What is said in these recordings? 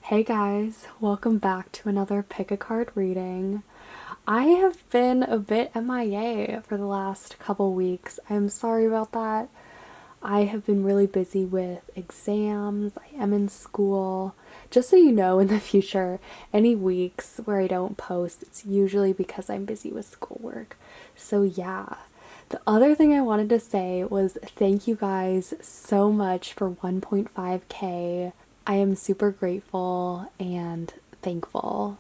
Hey guys, welcome back to another pick a card reading. I have been a bit MIA for the last couple weeks. I'm sorry about that. I have been really busy with exams. I am in school. Just so you know, in the future, any weeks where I don't post, it's usually because I'm busy with schoolwork. So yeah. The other thing I wanted to say was thank you guys so much for 1.5k. I am super grateful and thankful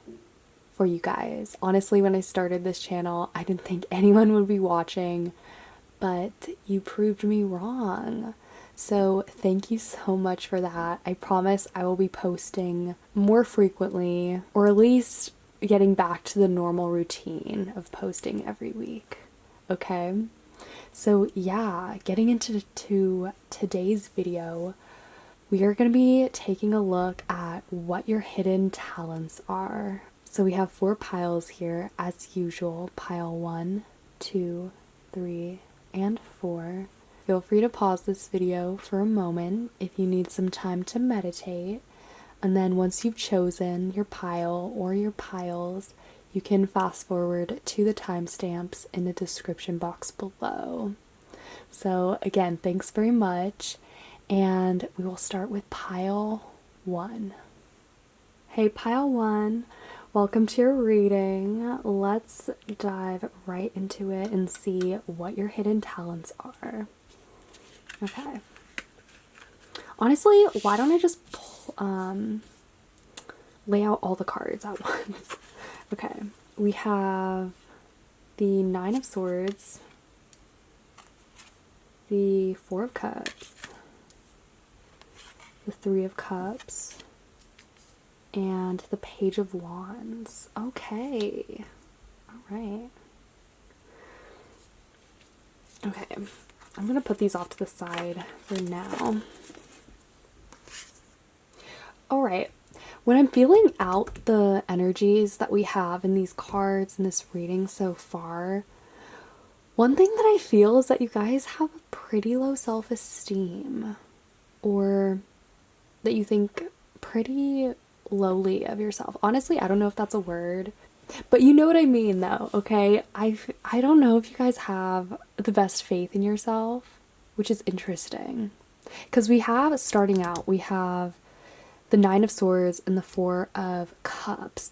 for you guys. Honestly, when I started this channel, I didn't think anyone would be watching, but you proved me wrong. So thank you so much for that. I promise I will be posting more frequently, or at least getting back to the normal routine of posting every week. Okay? So yeah, getting into today's video, we are going to be taking a look at what your hidden talents are. So we have 4 piles here, as usual. Pile 1, 2, 3, and 4. Feel free to pause this video for a moment if you need some time to meditate. And then once you've chosen your pile or your piles, you can fast forward to the timestamps in the description box below. So again, thanks very much. And we will start with pile 1. Hey, pile 1, welcome to your reading. Let's dive right into it and see what your hidden talents are. Okay. Honestly, why don't I just lay out all the cards at once? Okay, we have the 9 of Swords, the 4 of Cups, the 3 of Cups, and the Page of Wands. Okay. Alright. Okay. I'm going to put these off to the side for now. Alright. When I'm feeling out the energies that we have in these cards in this reading so far, one thing that I feel is that you guys have a pretty low self-esteem, or that you think pretty lowly of yourself. Honestly, I don't know if that's a word, but you know what I mean though, okay? I don't know if you guys have the best faith in yourself, which is interesting. Because we have, starting out, we have the 9 of Swords and the 4 of Cups.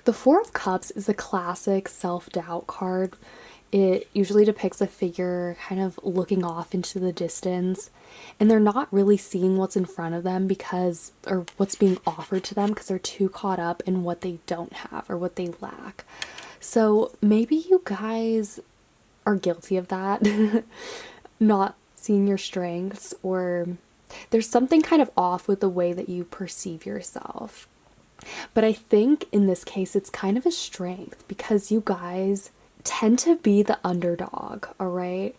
The 4 of Cups is a classic self-doubt card. It usually depicts a figure kind of looking off into the distance, and they're not really seeing what's in front of them because, or what's being offered to them, because they're too caught up in what they don't have or what they lack. So maybe you guys are guilty of that, not seeing your strengths, or there's something kind of off with the way that you perceive yourself. But I think in this case, it's kind of a strength because you guys tend to be the underdog, all right?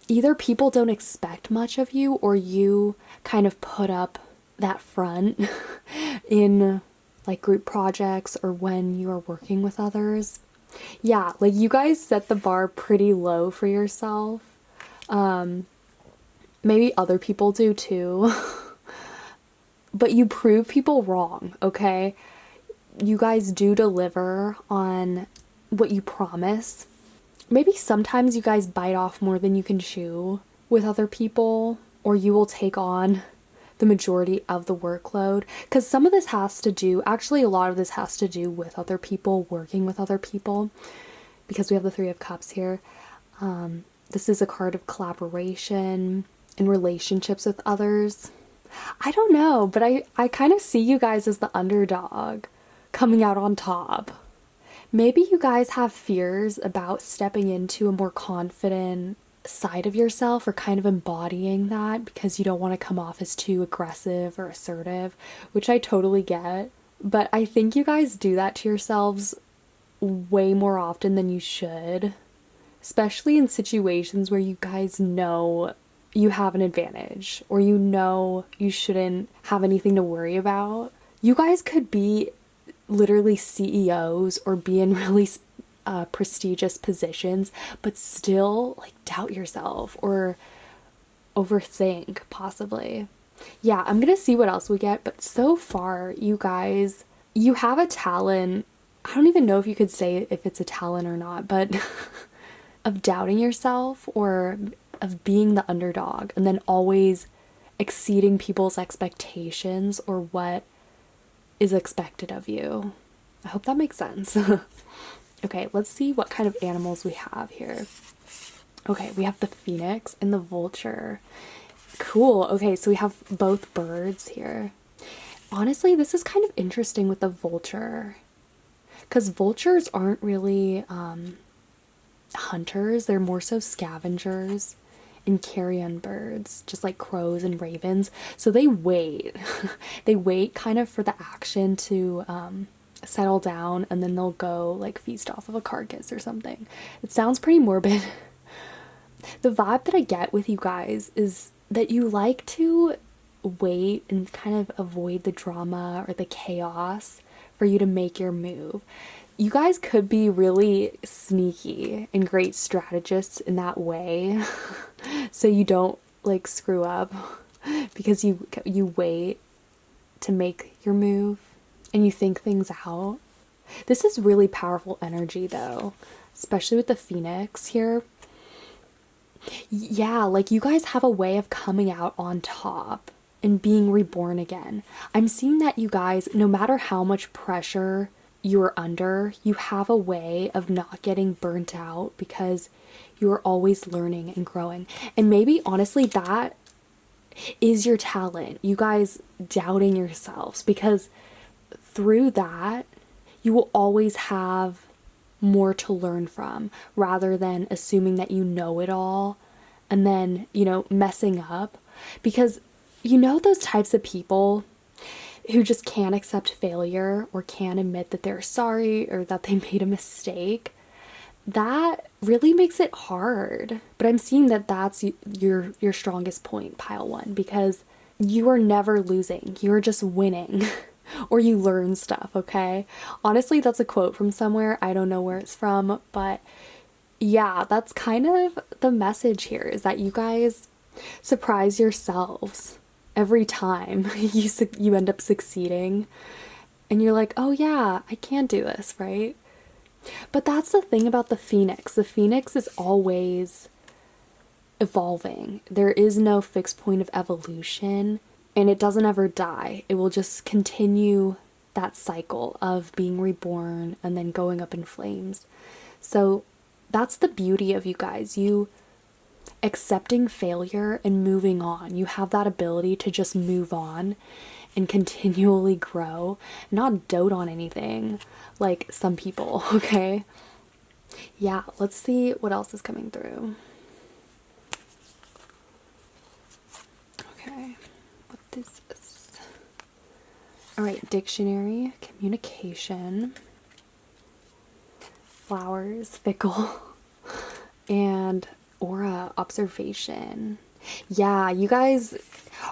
Either people don't expect much of you, or you kind of put up that front in like group projects or when you are working with others. Yeah, like you guys set the bar pretty low for yourself. Maybe other people do too. But you prove people wrong, okay? You guys do deliver on what you promise. Maybe sometimes you guys bite off more than you can chew with other people, or you will take on the majority of the workload. Because some of this has to do, actually a lot of this has to do with other people, working with other people, because we have the 3 of Cups here. This is a card of collaboration and relationships with others. I don't know, but I kind of see you guys as the underdog coming out on top. Maybe you guys have fears about stepping into a more confident side of yourself, or kind of embodying that, because you don't want to come off as too aggressive or assertive, which I totally get. But I think you guys do that to yourselves way more often than you should, especially in situations where you guys know you have an advantage, or you know you shouldn't have anything to worry about. You guys could be literally CEOs or be in really prestigious positions, but still like doubt yourself or overthink, possibly. Yeah, I'm gonna see what else we get, but so far, you guys, you have a talent. I don't even know if you could say if it's a talent or not, but of doubting yourself or of being the underdog and then always exceeding people's expectations or what is expected of you. I hope that makes sense. Okay, let's see what kind of animals we have here. Okay, we have the phoenix and the vulture. Cool. Okay, so we have both birds here. Honestly, this is kind of interesting with the vulture because vultures aren't really hunters, they're more so scavengers and carrion birds, just like crows and ravens. So they wait. They wait kind of for the action to settle down and then they'll go like feast off of a carcass or something. It sounds pretty morbid. The vibe that I get with you guys is that you like to wait and kind of avoid the drama or the chaos for you to make your move. You guys could be really sneaky and great strategists in that way. So you don't like screw up because you wait to make your move and you think things out. This is really powerful energy though, especially with the phoenix here. Yeah, like you guys have a way of coming out on top and being reborn again. I'm seeing that you guys, no matter how much pressure you're under, you have a way of not getting burnt out because you're always learning and growing. And maybe honestly, that is your talent. You guys doubting yourselves because through that, you will always have more to learn from rather than assuming that you know it all and then, messing up. Because those types of people who just can't accept failure or can't admit that they're sorry or that they made a mistake, that really makes it hard. But I'm seeing that that's your strongest point, pile one, because you are never losing. You're just winning. Or you learn stuff, okay? Honestly, that's a quote from somewhere. I don't know where it's from, but yeah, that's kind of the message here is that you guys surprise yourselves every time you end up succeeding and you're like, "Oh yeah, I can do this," right? But that's the thing about the phoenix. The phoenix is always evolving. There is no fixed point of evolution. And it doesn't ever die. It will just continue that cycle of being reborn and then going up in flames. So that's the beauty of you guys. You accepting failure and moving on. You have that ability to just move on and continually grow, not dote on anything like some people, okay? Yeah, let's see what else is coming through. Okay. This is all right. Dictionary, communication, flowers, fickle, and aura, observation. Yeah, you guys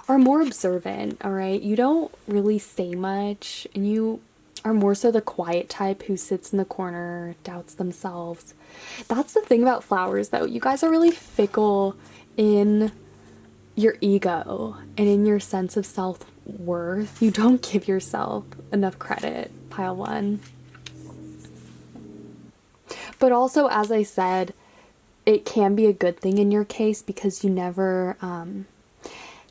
are more observant, all right? You don't really say much, and you are more so the quiet type who sits in the corner, doubts themselves. That's the thing about flowers, though. You guys are really fickle in your ego and in your sense of self-worth. You don't give yourself enough credit, pile one. But also, as I said, it can be a good thing in your case because you never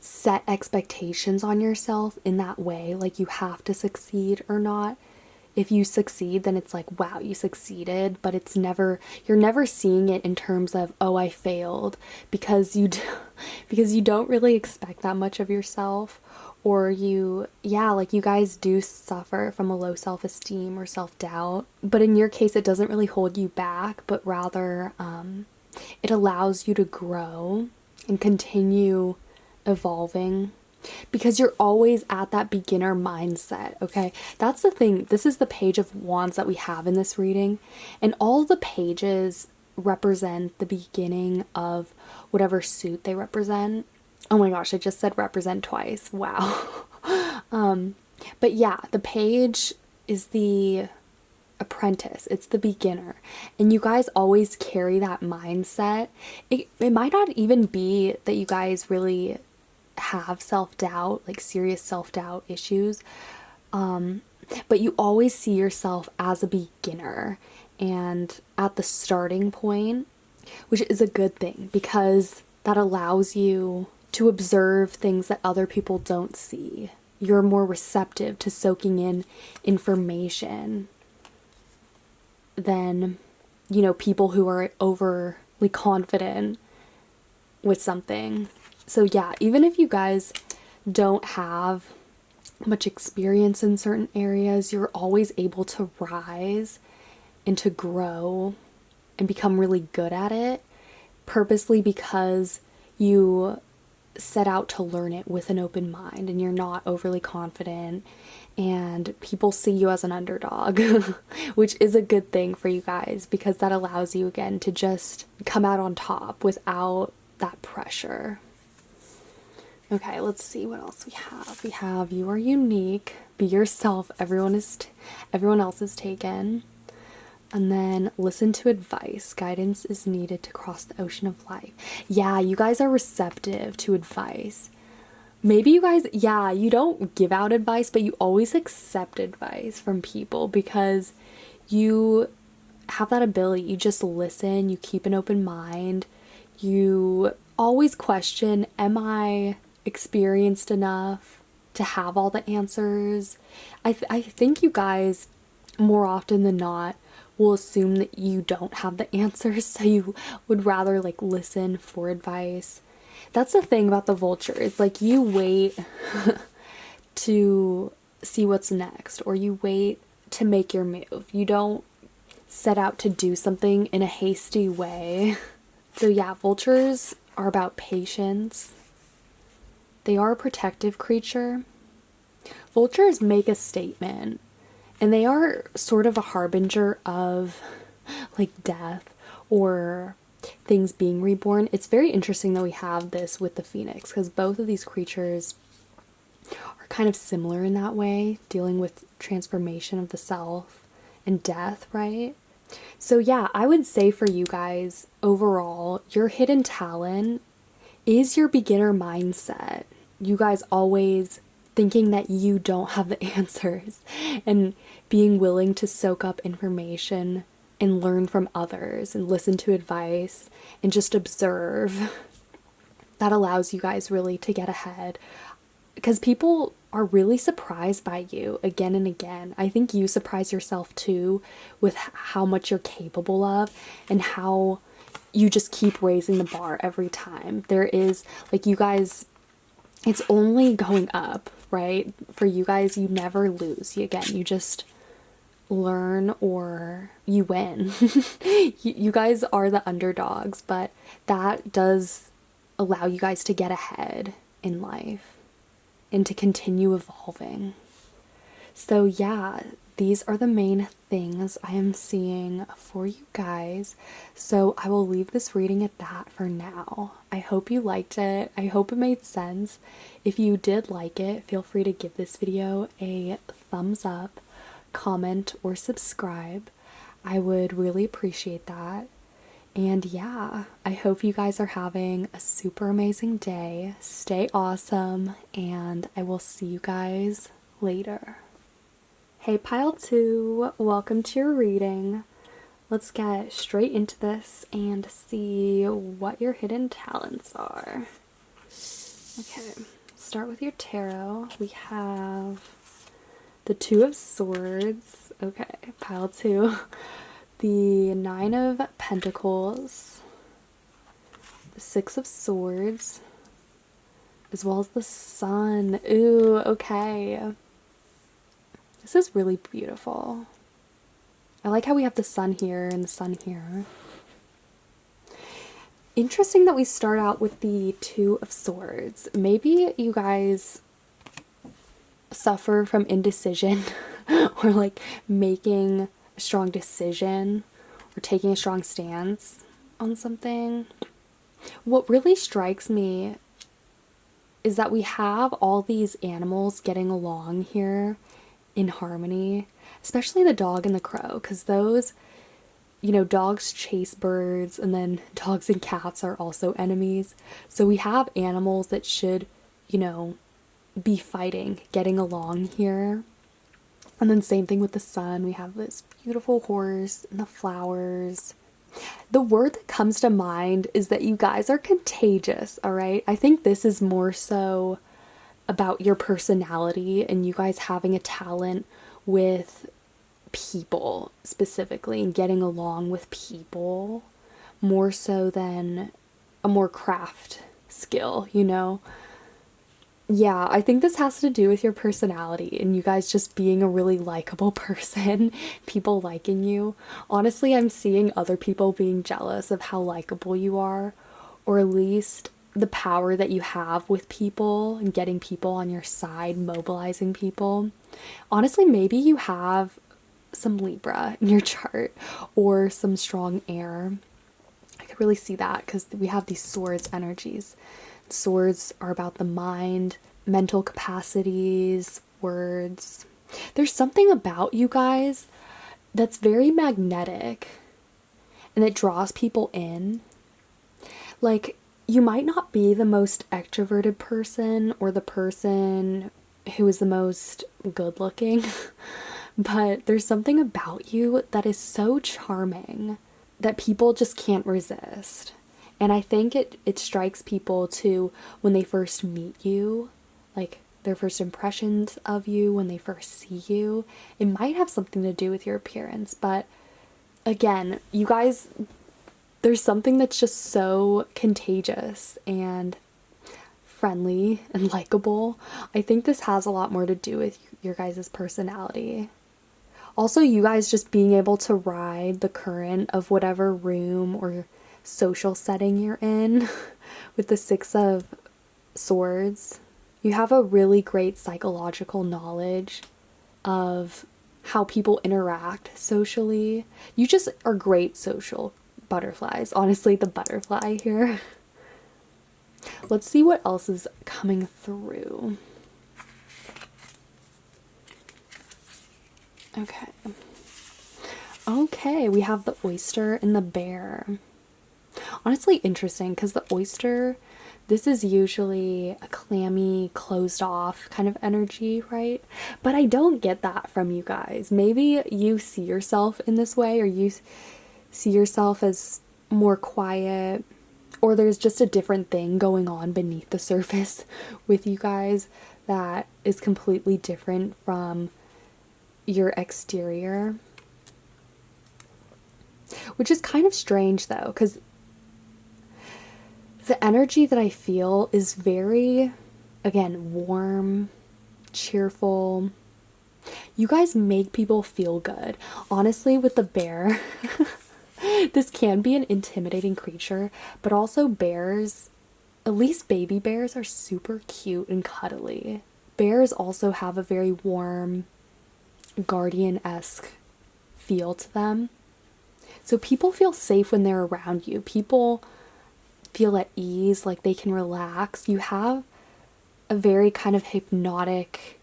set expectations on yourself in that way, like you have to succeed or not. If you succeed, then it's like, wow, you succeeded, but you're never seeing it in terms of, oh, I failed, because you don't really expect that much of yourself, or like you guys do suffer from a low self-esteem or self-doubt, but in your case, it doesn't really hold you back, but rather, it allows you to grow and continue evolving. Because you're always at that beginner mindset, okay? That's the thing. This is the page of wands that we have in this reading. And all the pages represent the beginning of whatever suit they represent. Oh my gosh, I just said represent twice. Wow. But yeah, the page is the apprentice. It's the beginner. And you guys always carry that mindset. It might not even be that you guys really have self-doubt, like serious self-doubt issues. But you always see yourself as a beginner and at the starting point, which is a good thing because that allows you to observe things that other people don't see. You're more receptive to soaking in information than, people who are overly confident with something. So yeah, even if you guys don't have much experience in certain areas, you're always able to rise and to grow and become really good at it purposely because you set out to learn it with an open mind and you're not overly confident and people see you as an underdog, which is a good thing for you guys because that allows you again to just come out on top without that pressure. Okay, let's see what else we have. We have you are unique, be yourself, everyone else is taken. And then listen to advice. Guidance is needed to cross the ocean of life. Yeah, you guys are receptive to advice. Maybe you guys, you don't give out advice, but you always accept advice from people because you have that ability. You just listen, you keep an open mind. You always question, am I experienced enough to have all the answers? I think you guys, more often than not, will assume that you don't have the answers, so you would rather like listen for advice. That's the thing about the vulture. It's like you wait to see what's next, or you wait to make your move. You don't set out to do something in a hasty way. So yeah, vultures are about patience. They are a protective creature. Vultures make a statement. And they are sort of a harbinger of like death or things being reborn. It's very interesting that we have this with the phoenix because both of these creatures are kind of similar in that way, dealing with transformation of the self and death, right? So yeah, I would say for you guys, overall, your hidden talent is your beginner mindset. You guys always thinking that you don't have the answers and being willing to soak up information and learn from others and listen to advice and just observe. That allows you guys really to get ahead because people are really surprised by you again and again. I think you surprise yourself too with how much you're capable of and how you just keep raising the bar every time. There is like you guys, it's only going up, right? For you guys, you never lose. You just learn or you win. You guys are the underdogs, but that does allow you guys to get ahead in life and to continue evolving. So yeah, these are the main things I am seeing for you guys. So I will leave this reading at that for now. I hope you liked it. I hope it made sense. If you did like it, feel free to give this video a thumbs up, comment, or subscribe. I would really appreciate that. And yeah, I hope you guys are having a super amazing day. Stay awesome, and I will see you guys later. Hey Pile 2, welcome to your reading. Let's get straight into this and see what your hidden talents are. Okay, start with your tarot. We have the Two of Swords. Okay, Pile 2. The Nine of Pentacles. The Six of Swords. As well as the Sun. Ooh, okay. This is really beautiful. I like how we have the sun here and the sun here. Interesting that we start out with the Two of Swords. Maybe you guys suffer from indecision or like making a strong decision or taking a strong stance on something. What really strikes me is that we have all these animals getting along here in harmony, especially the dog and the crow, because those, dogs chase birds and then dogs and cats are also enemies. So we have animals that should you know, be fighting, getting along here. And then same thing with the sun. We have this beautiful horse and the flowers. The word that comes to mind is that you guys are contagious, all right? I think this is more so about your personality and you guys having a talent with people specifically and getting along with people more so than a more craft skill, you know? Yeah, I think this has to do with your personality and you guys just being a really likable person, people liking you. Honestly, I'm seeing other people being jealous of how likable you are, or at least the power that you have with people and getting people on your side, mobilizing people. Honestly, maybe you have some Libra in your chart or some strong air. I could really see that because we have these swords energies. Swords are about the mind, mental capacities, words. There's something about you guys that's very magnetic and it draws people in. Like, you might not be the most extroverted person or the person who is the most good looking, but there's something about you that is so charming that people just can't resist. And I think it strikes people too when they first meet you, like their first impressions of you when they first see you. It might have something to do with your appearance, but again, you guys, there's something that's just so contagious and friendly and likable. I think this has a lot more to do with your guys' personality. Also, you guys just being able to ride the current of whatever room or social setting you're in with the Six of Swords. You have a really great psychological knowledge of how people interact socially. You just are great social butterflies. Honestly, the butterfly here. Let's see what else is coming through. Okay. Okay, we have the oyster and the bear. Honestly interesting because the oyster, this is usually a clammy, closed off kind of energy, right? But I don't get that from you guys. Maybe you see yourself in this way, or you see yourself as more quiet, or there's just a different thing going on beneath the surface with you guys that is completely different from your exterior. Which is kind of strange though, because the energy that I feel is very, again, warm, cheerful. You guys make people feel good. Honestly, with the bear, this can be an intimidating creature, but also bears, at least baby bears, are super cute and cuddly. Bears also have a very warm, guardian-esque feel to them. So people feel safe when they're around you. People feel at ease, like they can relax. You have a very kind of hypnotic,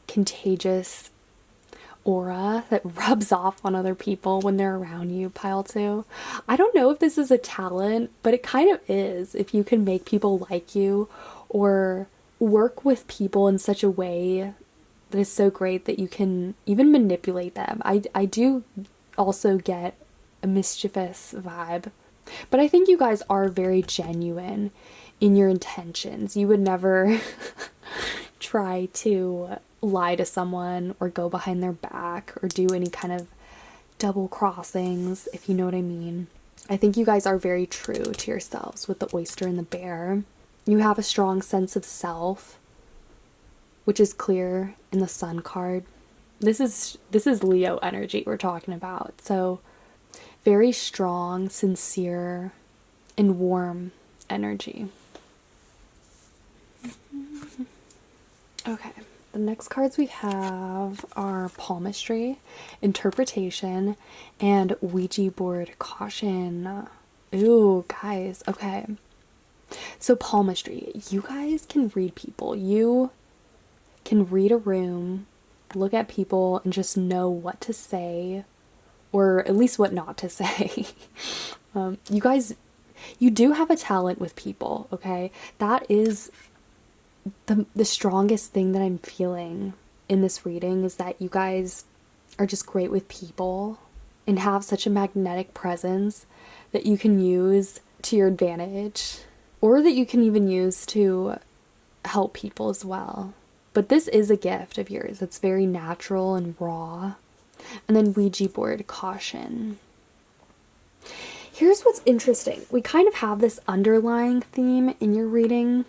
contagious aura that rubs off on other people when they're around you, pile two. I don't know if this is a talent, but it kind of is. If you can make people like you or work with people in such a way that is so great that you can even manipulate them. I do also get a mischievous vibe. But I think you guys are very genuine in your intentions. You would never try to lie to someone or go behind their back or do any kind of double crossings, if you know what I mean. I think you guys are very true to yourselves with the oyster and the bear. You have a strong sense of self, which is clear in the Sun card. This is Leo energy we're talking about. So very strong, sincere, and warm energy. Okay, the next cards we have are palmistry, interpretation, and Ouija board caution. Ooh, guys, okay. So palmistry, you guys can read people. You can read a room, look at people, and just know what to say, or at least what not to say. You guys, you do have a talent with people, okay? That is the strongest thing that I'm feeling in this reading is that you guys are just great with people and have such a magnetic presence that you can use to your advantage, or that you can even use to help people as well. But this is a gift of yours. It's very natural and raw. And then Ouija board, caution. Here's what's interesting. We kind of have this underlying theme in your reading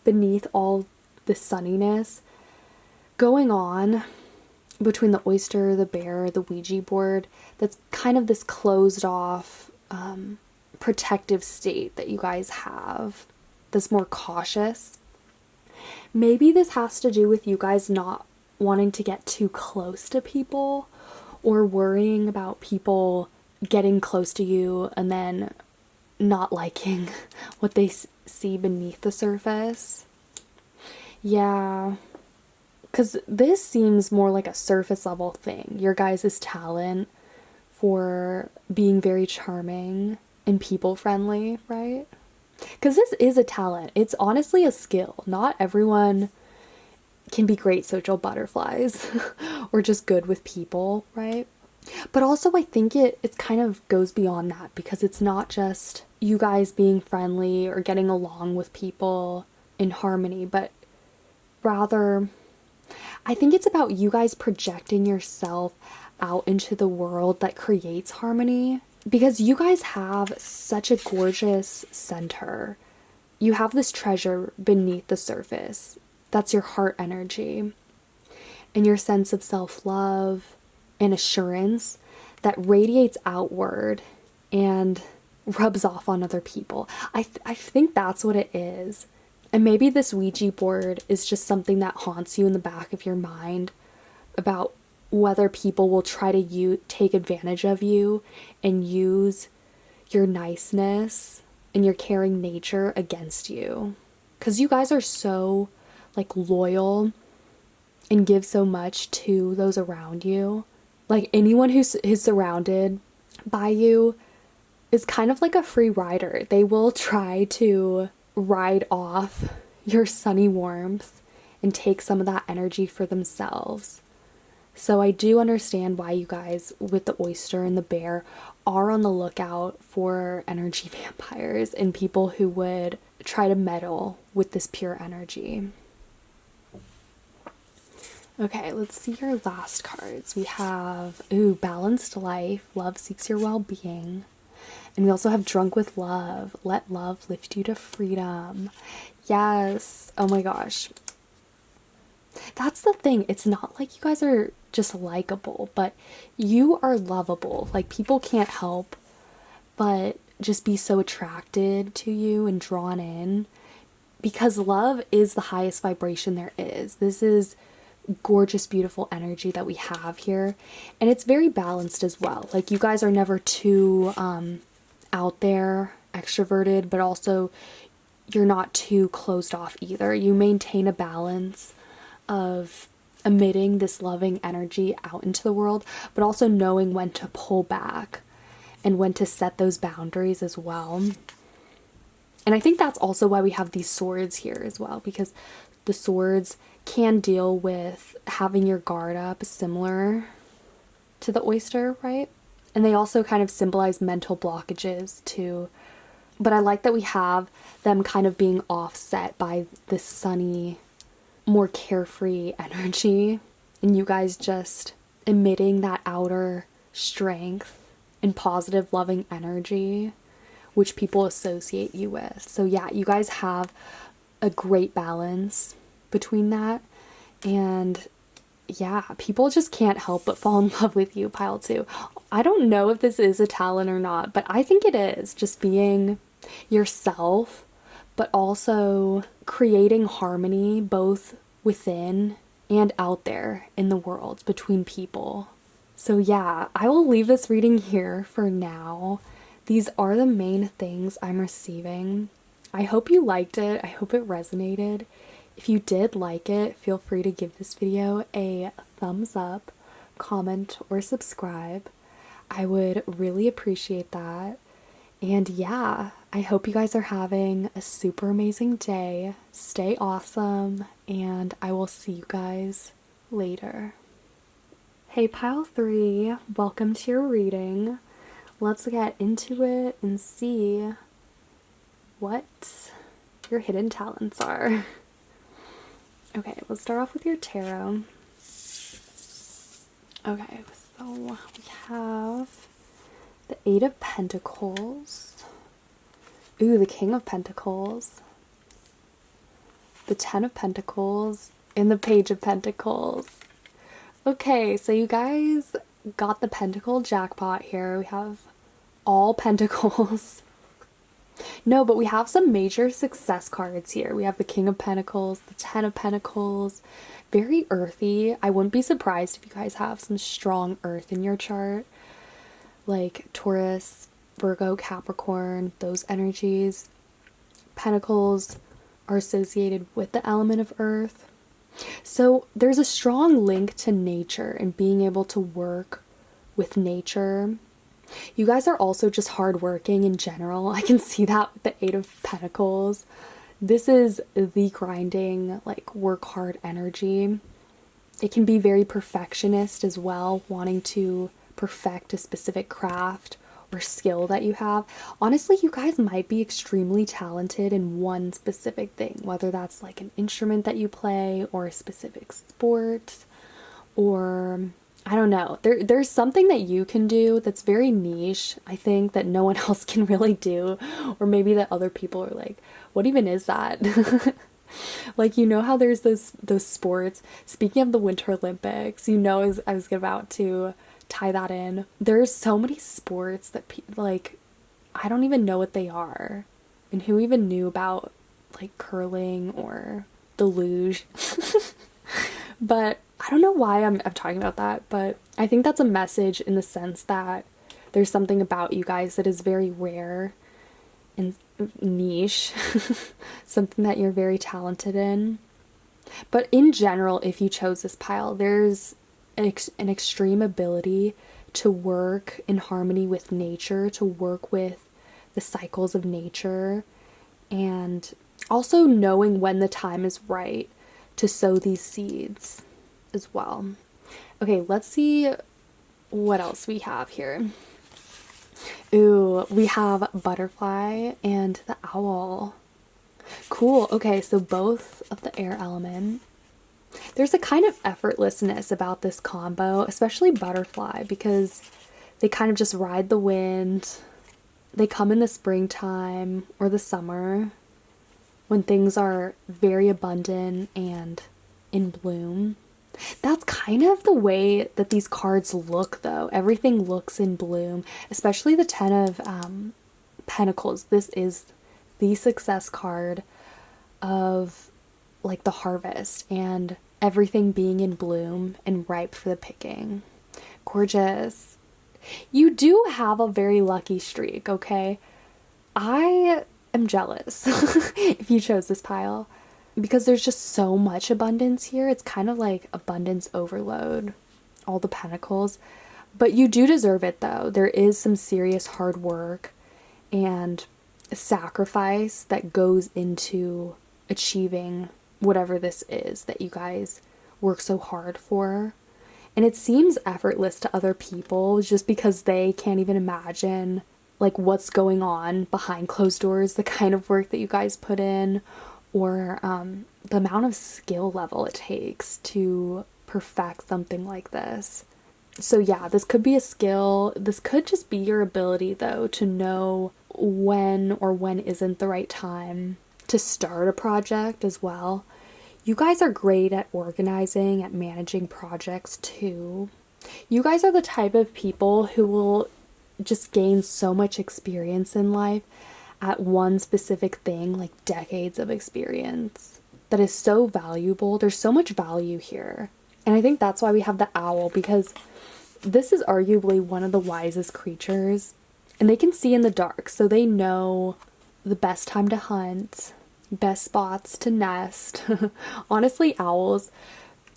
beneath all the sunniness going on between the oyster, the bear, the Ouija board. That's kind of this closed off, protective state that you guys have, that's more cautious. Maybe this has to do with you guys not wanting to get too close to people, or worrying about people getting close to you and then not liking what they see beneath the surface. Yeah, because this seems more like a surface level thing. Your guys' talent for being very charming and people friendly, right? Because this is a talent. It's honestly a skill. Not everyone can be great social butterflies or just good with people, right? But also I think it kind of goes beyond that, because it's not just you guys being friendly or getting along with people in harmony, but rather I think it's about you guys projecting yourself out into the world that creates harmony, because you guys have such a gorgeous center. You have this treasure beneath the surface. That's your heart energy and your sense of self-love and assurance that radiates outward and rubs off on other people. I think that's what it is. And maybe this Ouija board is just something that haunts you in the back of your mind about whether people will try to take advantage of you and use your niceness and your caring nature against you. Because you guys are so like loyal and give so much to those around you. Like anyone who is surrounded by you is kind of like a free rider. They will try to ride off your sunny warmth and take some of that energy for themselves. So I do understand why you guys with the oyster and the bear are on the lookout for energy vampires and people who would try to meddle with this pure energy. Okay, let's see your last cards. We have, balanced life, love seeks your well-being. And we also have drunk with love, let love lift you to freedom. Yes, oh my gosh. That's the thing, it's not like you guys are just likable, but you are lovable. Like people can't help but just be so attracted to you and drawn in, because love is the highest vibration there is. This is gorgeous, beautiful energy that we have here, and it's very balanced as well. Like you guys are never too out there, extroverted, but also you're not too closed off either. You maintain a balance of emitting this loving energy out into the world, but also knowing when to pull back and when to set those boundaries as well. And I think that's also why we have these swords here as well, because the swords can deal with having your guard up, similar to the oyster, right? And they also kind of symbolize mental blockages too. But I like that we have them kind of being offset by this sunny, more carefree energy, and you guys just emitting that outer strength and positive, loving energy, which people associate you with. So yeah, you guys have a great balance between that, and yeah, people just can't help but fall in love with you, pile two. I don't know if this is a talent or not, but I think it is, just being yourself, but also creating harmony both within and out there in the world between people. So yeah, I will leave this reading here for now. These are the main things I'm receiving. I hope you liked it. I hope it resonated. If you did like it, feel free to give this video a thumbs up, comment, or subscribe. I would really appreciate that. And yeah, I hope you guys are having a super amazing day. Stay awesome, and I will see you guys later. Hey, pile 3, welcome to your reading. Let's get into it and see what your hidden talents are. Okay, let's start off with your tarot. Okay, so we have the 8 of Pentacles. Ooh, the King of Pentacles. The 10 of Pentacles and the Page of Pentacles. Okay, so you guys got the Pentacle jackpot here. We have all Pentacles. No, but we have some major success cards here. We have the King of Pentacles, the 10 of Pentacles. Very earthy. I wouldn't be surprised if you guys have some strong earth in your chart. Like Taurus, Virgo, Capricorn, those energies. Pentacles are associated with the element of earth. So there's a strong link to nature and being able to work with nature. You guys are also just hardworking in general. I can see that with the 8 of Pentacles. This is the grinding, like, work hard energy. It can be very perfectionist as well, wanting to perfect a specific craft or skill that you have. Honestly, you guys might be extremely talented in one specific thing, whether that's like an instrument that you play or a specific sport, or I don't know. There's something that you can do that's very niche, I think, that no one else can really do, or maybe that other people are like, what even is that? Like, you know how there's those sports, speaking of the Winter Olympics, you know, as I was about to tie that in, there's so many sports that like, I don't even know what they are, and who even knew about like curling or the luge. But I don't know why I'm talking about that, but I think that's a message in the sense that there's something about you guys that is very rare and niche, something that you're very talented in. But in general, if you chose this pile, there's an extreme ability to work in harmony with nature, to work with the cycles of nature, and also knowing when the time is right to sow these seeds as well. Okay, let's see what else we have here. Ooh, we have butterfly and the owl. Cool. Okay, so both of the air element. There's a kind of effortlessness about this combo, especially butterfly, because they kind of just ride the wind. They come in the springtime or the summer when things are very abundant and in bloom. That's kind of the way that these cards look, though. Everything looks in bloom, especially the 10 of Pentacles. This is the success card of like the harvest and everything being in bloom and ripe for the picking. Gorgeous. You do have a very lucky streak, okay? I am jealous if you chose this pile, because there's just so much abundance here. It's kind of like abundance overload, all the pentacles. But you do deserve it, though. There is some serious hard work and sacrifice that goes into achieving whatever this is that you guys work so hard for. And it seems effortless to other people just because they can't even imagine like what's going on behind closed doors, the kind of work that you guys put in, or the amount of skill level it takes to perfect something like this. So yeah, this could be a skill. This could just be your ability, though, to know when or when isn't the right time to start a project as well. You guys are great at organizing, at managing projects too. You guys are the type of people who will just gain so much experience in life at one specific thing, like decades of experience, that is so valuable. There's so much value here. And I think that's why we have the owl, because this is arguably one of the wisest creatures, and they can see in the dark, so they know the best time to hunt, best spots to nest. Honestly, owls,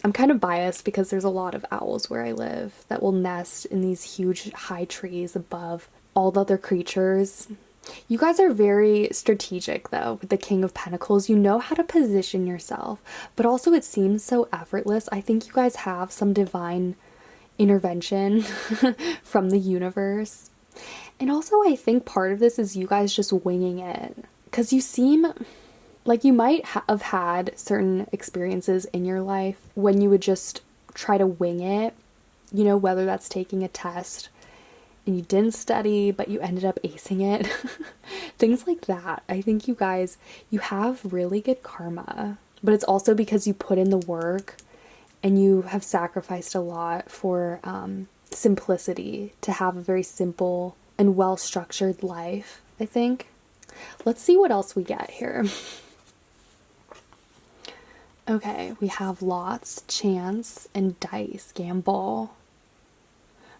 I'm kind of biased because there's a lot of owls where I live that will nest in these huge high trees above all the other creatures. You guys are very strategic, though, with the King of Pentacles. You know how to position yourself, but also it seems so effortless. I think you guys have some divine intervention from the universe. And also, I think part of this is you guys just winging it. Because you seem like you might have had certain experiences in your life when you would just try to wing it, you know, whether that's taking a test and you didn't study, but you ended up acing it. Things like that. I think you guys, you have really good karma, but it's also because you put in the work and you have sacrificed a lot for simplicity to have a very simple and well-structured life, I think. Let's see what else we get here. Okay, we have lots, chance, and dice, gamble.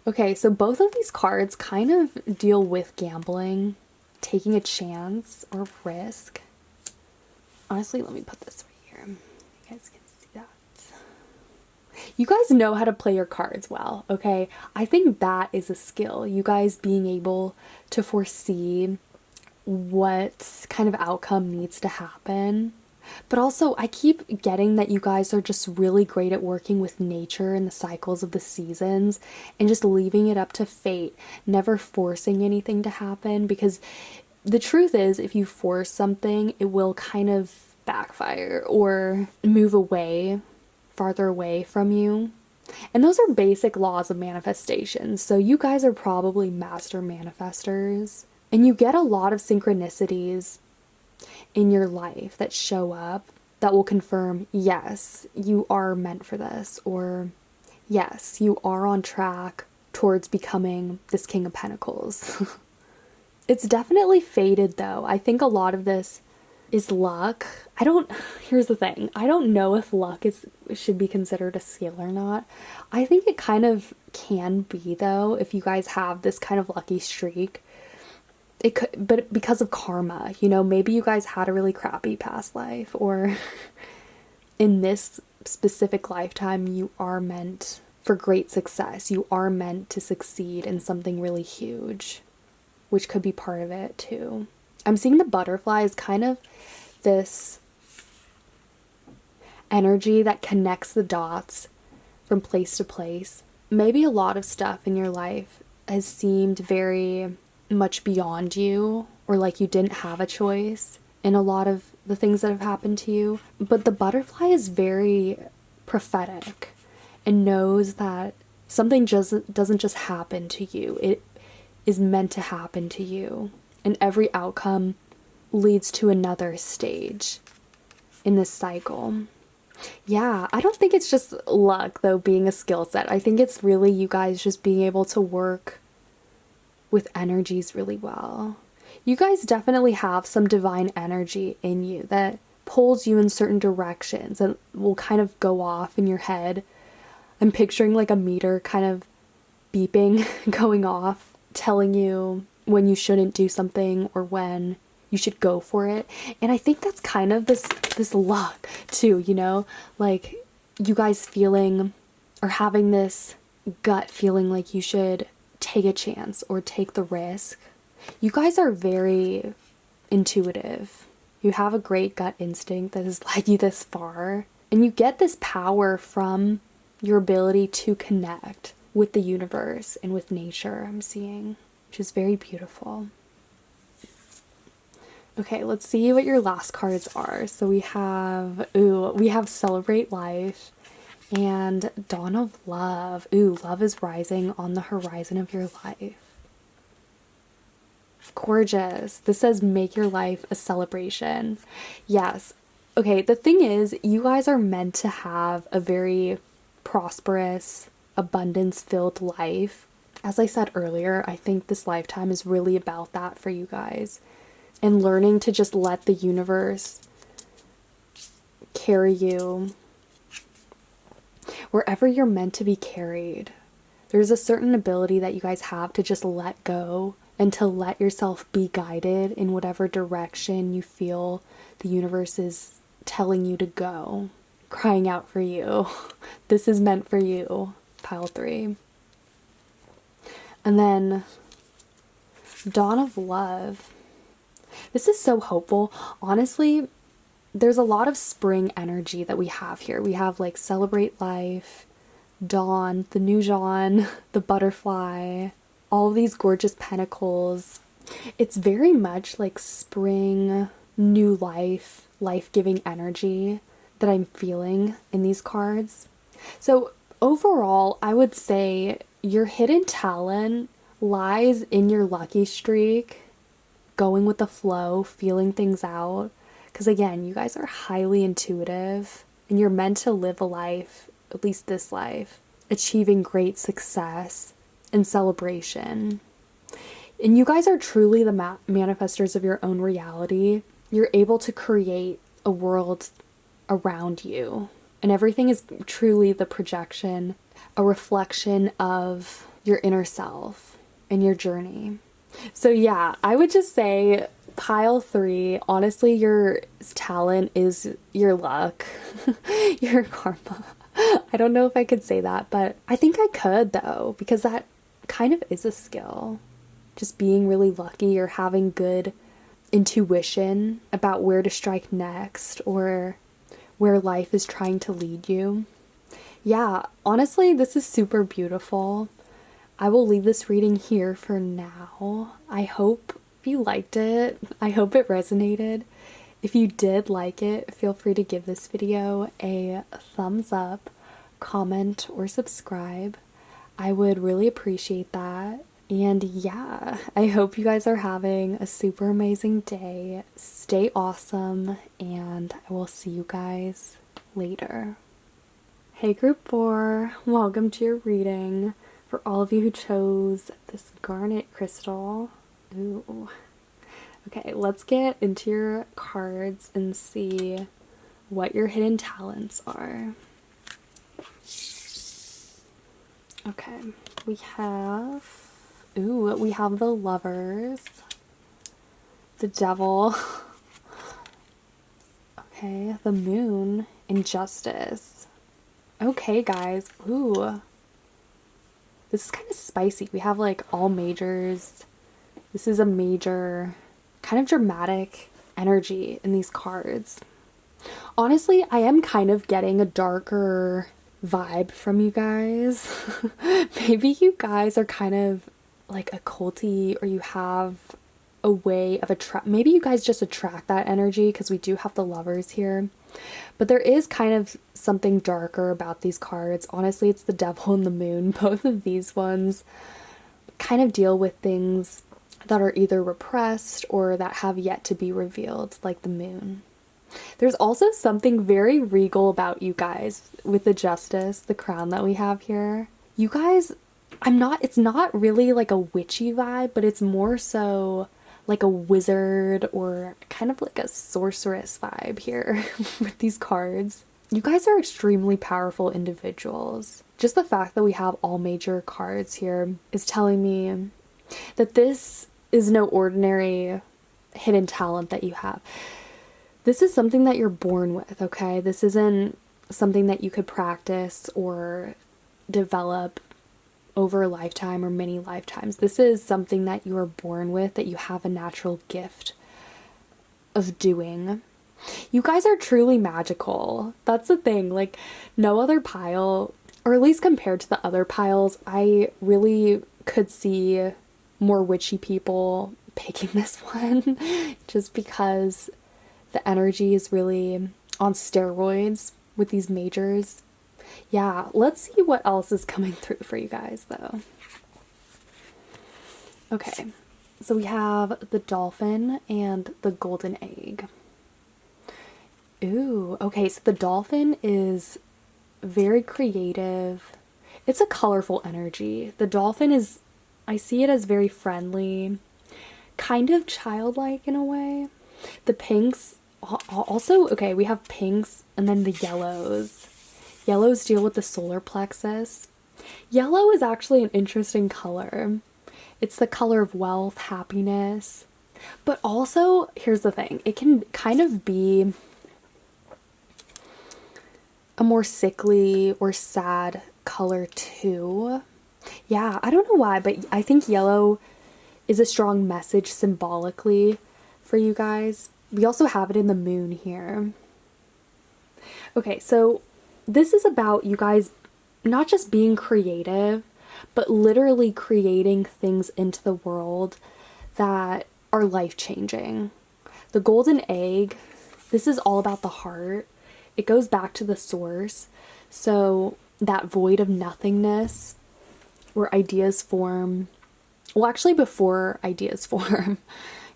Okay, so both of these cards kind of deal with gambling, taking a chance or risk. Honestly, let me put this right here. You guys can see that. You guys know how to play your cards well, okay? I think that is a skill. You guys being able to foresee what kind of outcome needs to happen. But also, I keep getting that you guys are just really great at working with nature and the cycles of the seasons and just leaving it up to fate, never forcing anything to happen, because the truth is, if you force something, it will kind of backfire or move away, farther away from you. And those are basic laws of manifestation. So you guys are probably master manifestors, and you get a lot of synchronicities in your life that show up that will confirm, yes, you are meant for this, or yes, you are on track towards becoming this King of Pentacles. It's definitely faded, though. I think a lot of this is luck. Here's the thing. I don't know if luck should be considered a skill or not. I think it kind of can be, though, if you guys have this kind of lucky streak. It could, but because of karma, you know, maybe you guys had a really crappy past life, or in this specific lifetime, you are meant for great success. You are meant to succeed in something really huge, which could be part of it too. I'm seeing the butterfly as kind of this energy that connects the dots from place to place. Maybe a lot of stuff in your life has seemed very much beyond you, or like you didn't have a choice in a lot of the things that have happened to you. But the butterfly is very prophetic and knows that something doesn't just happen to you. It is meant to happen to you. And every outcome leads to another stage in this cycle. Yeah, I don't think it's just luck, though, being a skill set. I think it's really you guys just being able to work with energies really well. You guys definitely have some divine energy in you that pulls you in certain directions and will kind of go off in your head. I'm picturing like a meter kind of beeping, going off, telling you when you shouldn't do something or when you should go for it. And I think that's kind of this luck too, you know? Like you guys feeling or having this gut feeling like you should take a chance or take the risk. You guys are very intuitive. You have a great gut instinct that has led you this far. And you get this power from your ability to connect with the universe and with nature, I'm seeing, which is very beautiful. Okay, let's see what your last cards are. So we have Celebrate Life and Dawn of Love. Ooh, love is rising on the horizon of your life. Gorgeous. This says make your life a celebration. Yes. Okay, the thing is, you guys are meant to have a very prosperous, abundance-filled life. As I said earlier, I think this lifetime is really about that for you guys. And learning to just let the universe carry you wherever you're meant to be carried. There's a certain ability that you guys have to just let go and to let yourself be guided in whatever direction you feel the universe is telling you to go, crying out for you. This is meant for you, pile 3. And then Dawn of Love. This is so hopeful. Honestly, there's a lot of spring energy that we have here. We have like celebrate life, dawn, the new dawn, the butterfly, all of these gorgeous pentacles. It's very much like spring, new life, life-giving energy that I'm feeling in these cards. So overall, I would say your hidden talent lies in your lucky streak, going with the flow, feeling things out. Because again, you guys are highly intuitive and you're meant to live a life, at least this life, achieving great success and celebration. And you guys are truly the manifestors of your own reality. You're able to create a world around you. And everything is truly the projection, a reflection of your inner self and your journey. So yeah, I would just say pile 3, honestly, your talent is your luck, your karma. I don't know if I could say that, but I think I could though, because that kind of is a skill. Just being really lucky or having good intuition about where to strike next or where life is trying to lead you. Yeah, honestly, this is super beautiful. I will leave this reading here for now. I hope you liked it. I hope it resonated. If you did like it, feel free to give this video a thumbs up, comment, or subscribe. I would really appreciate that. And yeah, I hope you guys are having a super amazing day. Stay awesome, and I will see you guys later. Hey group 4, welcome to your reading. For all of you who chose this garnet crystal. Ooh. Okay, let's get into your cards and see what your hidden talents are. Okay, we have the Lovers, the Devil, okay, the Moon, and Justice. Okay, guys, ooh. This is kind of spicy. We have like all majors. This is a major, kind of dramatic energy in these cards. Honestly, I am kind of getting a darker vibe from you guys. Maybe you guys are kind of like occulty, or you have a way of maybe you guys just attract that energy, because we do have the Lovers here. But there is kind of something darker about these cards. Honestly, it's the Devil and the Moon. Both of these ones kind of deal with things that are either repressed or that have yet to be revealed, like the Moon. There's also something very regal about you guys with the Justice, the crown that we have here. You guys, it's not really like a witchy vibe, but it's more so like a wizard or kind of like a sorceress vibe here with these cards. You guys are extremely powerful individuals. Just the fact that we have all major cards here is telling me that this is no ordinary hidden talent that you have. This is something that you're born with, okay? This isn't something that you could practice or develop over a lifetime or many lifetimes. This is something that you are born with, that you have a natural gift of doing. You guys are truly magical. That's the thing. Like, no other pile, or at least compared to the other piles, I really could see more witchy people picking this one just because the energy is really on steroids with these majors. Yeah, let's see what else is coming through for you guys, though. Okay, so we have the Dolphin and the Golden Egg. Ooh, okay, so the Dolphin is very creative. It's a colorful energy. The Dolphin is, I see it as very friendly, kind of childlike in a way. The pinks, also, okay, we have pinks and then the yellows. Yellows deal with the solar plexus. Yellow is actually an interesting color. It's the color of wealth, happiness. But also, here's the thing. It can kind of be a more sickly or sad color too. Yeah, I don't know why, but I think yellow is a strong message symbolically for you guys. We also have it in the moon here. Okay, so this is about you guys not just being creative, but literally creating things into the world that are life-changing. The golden egg, this is all about the heart. It goes back to the source. So that void of nothingness where ideas form, well, actually before ideas form,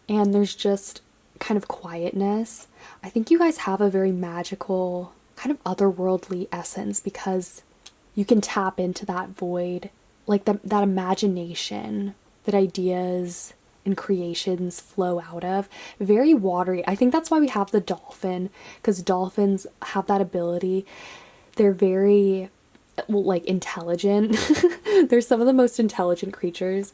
and there's just kind of quietness. I think you guys have a very magical, kind of otherworldly essence because you can tap into that void, like that imagination that ideas and creations flow out of. Very watery. I think that's why we have the dolphin, because dolphins have that ability. They're very, well, like, intelligent. They're some of the most intelligent creatures.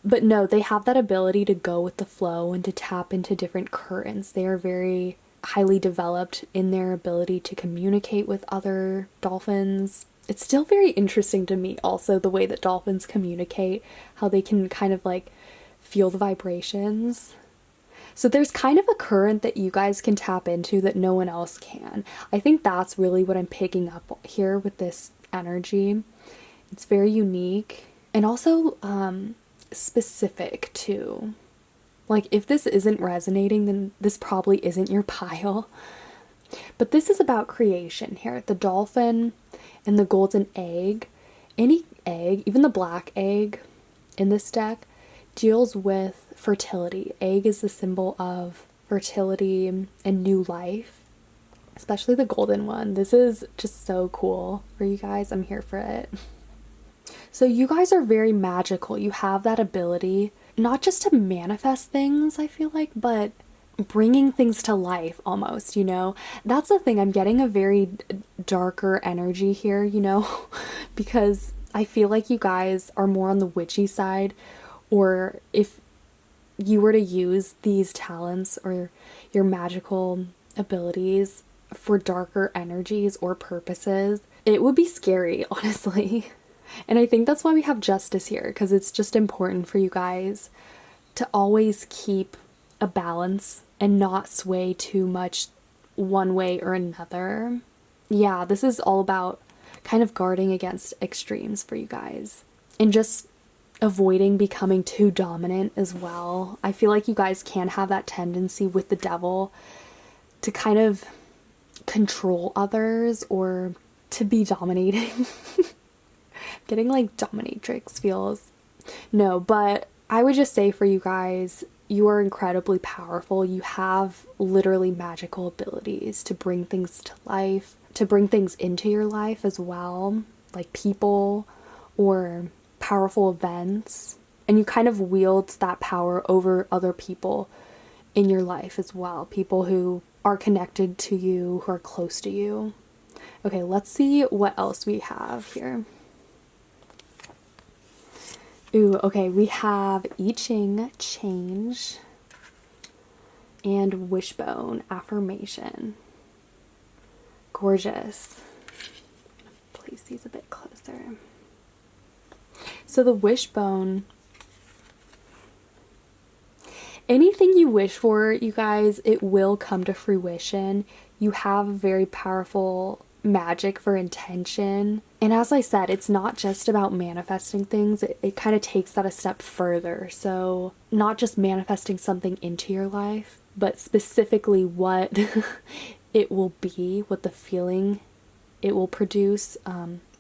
But no, they have that ability to go with the flow and to tap into different currents. They are very highly developed in their ability to communicate with other dolphins. It's still very interesting to me also the way that dolphins communicate, how they can kind of like feel the vibrations. So there's kind of a current that you guys can tap into that no one else can. I think that's really what I'm picking up here with this energy. It's very unique and also specific too. Like, if this isn't resonating, then this probably isn't your pile. But this is about creation here. The dolphin and the golden egg. Any egg, even the black egg in this deck, deals with fertility. Egg is the symbol of fertility and new life, especially the golden one. This is just so cool for you guys. I'm here for it. So you guys are very magical. You have that ability not just to manifest things, I feel like, but bringing things to life almost, you know? That's the thing. I'm getting a very darker energy here, you know, because I feel like you guys are more on the witchy side, or if you were to use these talents or your magical abilities for darker energies or purposes, it would be scary, honestly. And I think that's why we have justice here, because it's just important for you guys to always keep a balance and not sway too much one way or another. Yeah, this is all about kind of guarding against extremes for you guys and just avoiding becoming too dominant as well. I feel like you guys can have that tendency with the devil to kind of control others or to be dominating. Getting like dominatrix feels. No, but I would just say for you guys, you are incredibly powerful. You have literally magical abilities to bring things to life, to bring things into your life as well, like people or powerful events. And you kind of wield that power over other people in your life as well. People who are connected to you, who are close to you. Okay, let's see what else we have here. Ooh, okay, we have I Ching, change, and wishbone, affirmation. Gorgeous. Place these a bit closer. So the wishbone, anything you wish for, you guys, it will come to fruition. You have very powerful magic for intention. And as I said, it's not just about manifesting things. It kind of takes that a step further. So not just manifesting something into your life, but specifically what it will be, what the feeling it will produce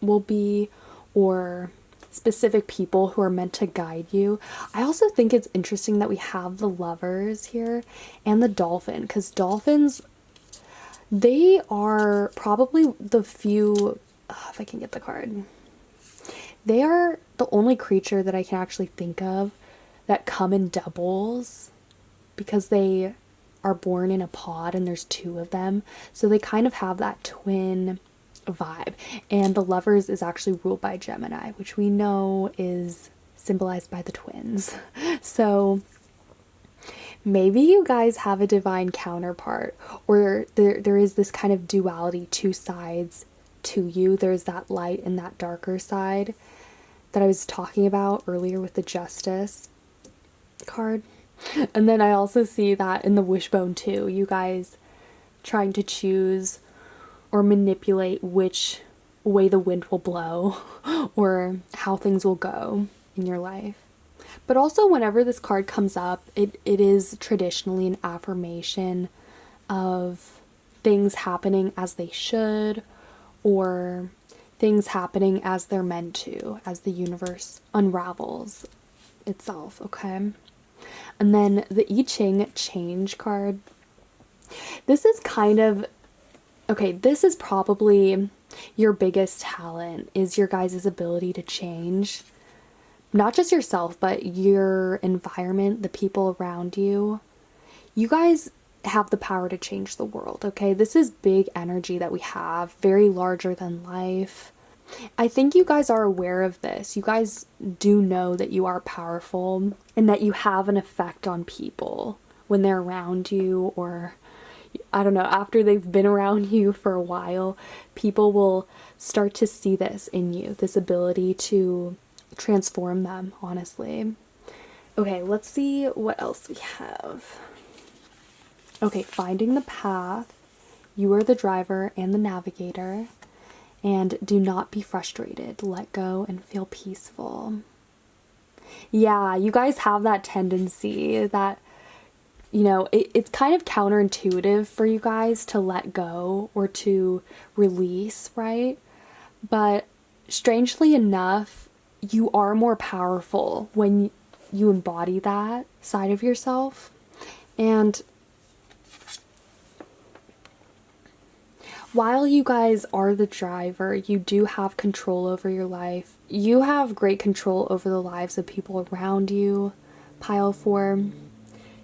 will be, or specific people who are meant to guide you. I also think it's interesting that we have the lovers here and the dolphin, because dolphins, they are probably the few, if I can get the card, they are the only creature that I can actually think of that come in doubles, because they are born in a pod and there's two of them. So they kind of have that twin vibe. And the lovers is actually ruled by Gemini, which we know is symbolized by the twins. So maybe you guys have a divine counterpart, or there is this kind of duality, two sides to you. There's that light and that darker side that I was talking about earlier with the Justice card. And then I also see that in the wishbone too. You guys trying to choose or manipulate which way the wind will blow or how things will go in your life. But also, whenever this card comes up, it is traditionally an affirmation of things happening as they should, or things happening as they're meant to, as the universe unravels itself, okay? And then the I Ching change card. This is kind of, okay, this is probably your biggest talent, is your guys' ability to change. Not just yourself, but your environment, the people around you. You guys have the power to change the world, okay? This is big energy that we have, very larger than life. I think you guys are aware of this. You guys do know that you are powerful and that you have an effect on people when they're around you, or I don't know, after they've been around you for a while, people will start to see this in you, this ability to transform them, honestly. Okay, let's see what else we have. Okay, finding the path. You are the driver and the navigator. And do not be frustrated. Let go and feel peaceful. Yeah, you guys have that tendency that, you know, it's kind of counterintuitive for you guys to let go or to release, right? But strangely enough, you are more powerful when you embody that side of yourself. And while you guys are the driver, you do have control over your life. You have great control over the lives of people around you, Pile 4.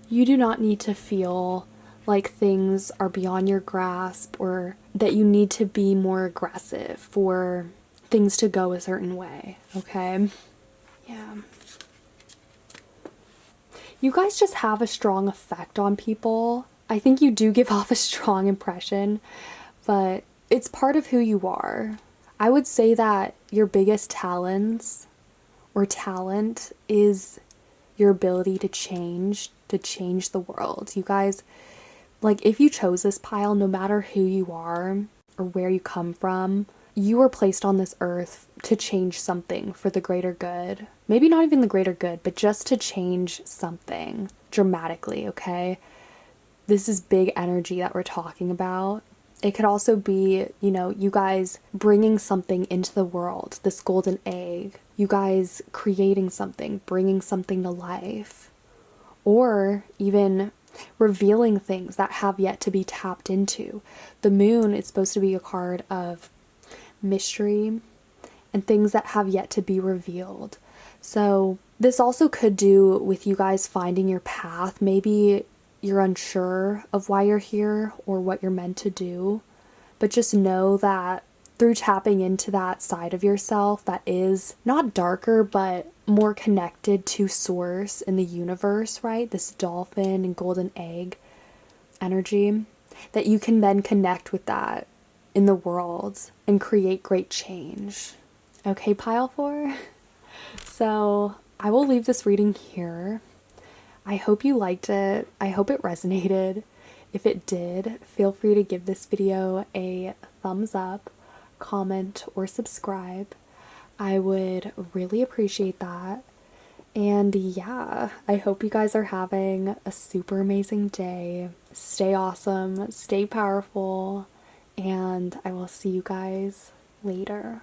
You do not need to feel like things are beyond your grasp or that you need to be more aggressive for things to go a certain way, okay? Yeah. You guys just have a strong effect on people. I think you do give off a strong impression, but it's part of who you are. I would say that your biggest talents or talent is your ability to change the world. You guys, like, if you chose this pile, no matter who you are or where you come from, you were placed on this earth to change something for the greater good. Maybe not even the greater good, but just to change something dramatically, okay? This is big energy that we're talking about. It could also be, you know, you guys bringing something into the world, this golden egg. You guys creating something, bringing something to life. Or even revealing things that have yet to be tapped into. The moon is supposed to be a card of mystery and things that have yet to be revealed. So this also could do with you guys finding your path. Maybe you're unsure of why you're here or what you're meant to do, but just know that through tapping into that side of yourself that is not darker but more connected to source in the universe, right? This dolphin and golden egg energy, that you can then connect with that in the world and create great change. Okay, Pile 4? So I will leave this reading here. I hope you liked it. I hope it resonated. If it did, feel free to give this video a thumbs up, comment, or subscribe. I would really appreciate that. And yeah, I hope you guys are having a super amazing day. Stay awesome, stay powerful, and I will see you guys later.